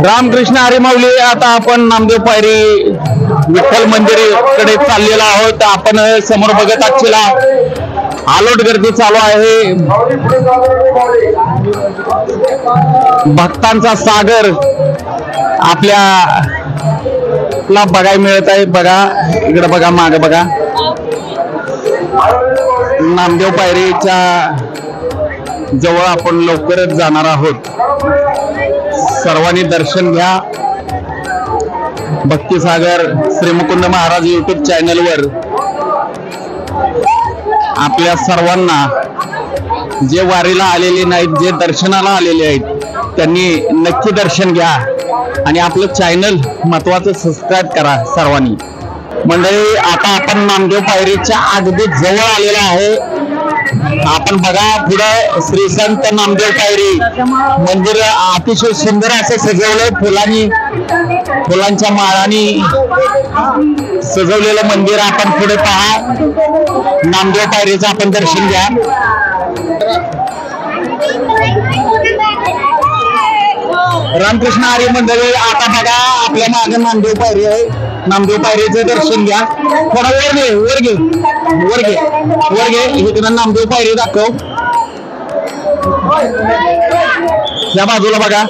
रामकृष्ण हरी माऊली. आता आपण नामदेव पायरी विठ्ठल मंदिराकडे चाललेलो आहोत. आपण समोर बघत आजला आलोट गर्दी चालू आहे. भक्तांचा सागर आपल्याला बघायला मिळत आहे. बघा इकडे बघा, मागे बघा. नामदेव पायरीच्या जवळ आपण लवकरच जाणार आहोत. सर्वांनी दर्शन घ्या. भक्तिसागर श्री मुकुंद महाराज यूट्यूब चॅनलवर आपल्या सर्वांना जे वारीला आलेले नाहीत, जे दर्शनाला आलेले आहेत, त्यांनी नक्की दर्शन घ्या आणि आपलं चॅनल महत्वाचं सबस्क्राईब करा सर्वांनी. मंडळी, आता आपण नामदेव पायरीच्या अगदी जवळ आलेला आहे. आपण बघा पुढे श्री संत नामदेव पायरी मंदिर अतिशय सुंदर असं सजवलंय. फुलांच्या माळांनी सजवलेलं मंदिर आपण पुढे पहा. नामदेव पायरीचं आपण दर्शन घ्या. रामकृष्ण हरी मंडळी, आता बघा आपल्या मागे नामदेव पायरी आहे. नामदेव पायरीचं दर्शन घ्या. थोडा वर घे. इकडे नामदेव पायरी दाखव. या बाजूला बघा.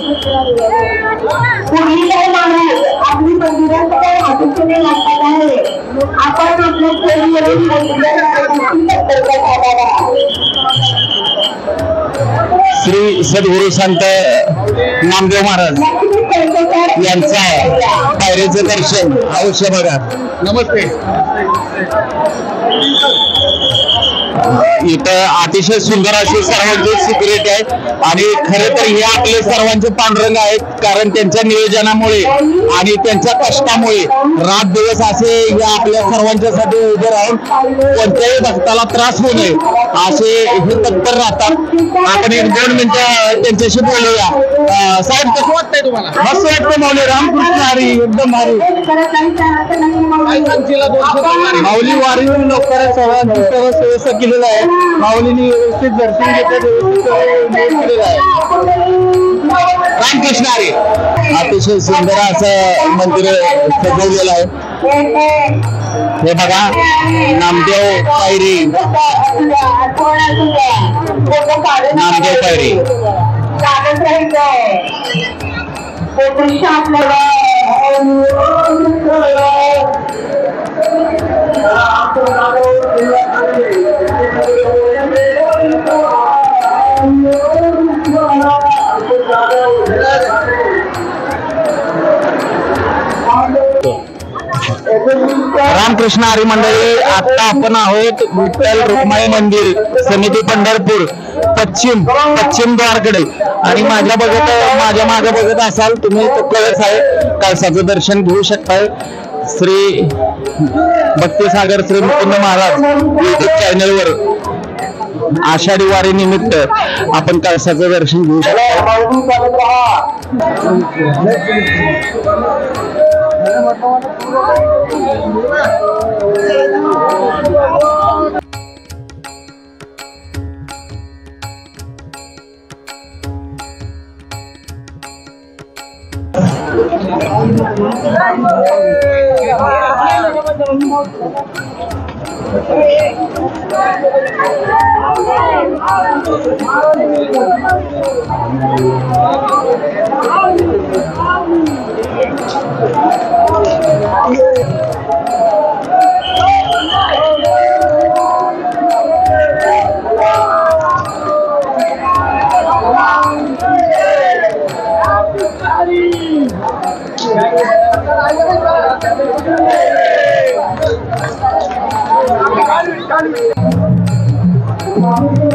श्री सद्गुरु संत नामदेव महाराज यांचा पायरीचं दर्शन अवश्य बघा. नमस्ते. इथं अतिशय सुंदर अशी सर्वांची सिक्युरिटी आहे आणि खरे तर हे आपले सर्वांचे पांडुरंग आहेत. कारण त्यांच्या नियोजनामुळे आणि त्यांच्या कष्टामुळे रात दिवस असे या आपल्या सर्वांच्यासाठी उभे राहून कोणत्याही भक्ताला त्रास होऊ नये असे हे तत्पर राहतात. आपण 1-2 मिनिटं त्यांच्याशी बोलूया. साहेब, कसं वाटतंय तुम्हाला? मस्त वाटतं माऊली. रामकृष्ण हरी. एकदम भारी. माऊली वारी लवकरच सर्वांची व्यवस्था केलेलं आहे. माऊलींनी व्यवस्थित दर्शन केलेलं आहे. रामकृष्ण हरी. अतिशय सुंदर असं मंदिर सजवलेलं आहे. हे बघा, नामदेव पायरी. नामदेव पायरी. रामकृष्ण हरी मंडळी, आता आपण आहोत विठ्ठल रुक्माई मंदिर समिती पंढरपूर पश्चिम द्वारकडे. आणि माझ्या मागे बघत असाल तुम्ही तो कळस आहे. कळसाचं दर्शन घेऊ शकताय. श्री भक्तिसागर श्री मुकुंद महाराज यूट्यूब चॅनलवर आषाढी वारी निमित्त आपण कळसाचं दर्शन घेऊ शकतो. Thank you.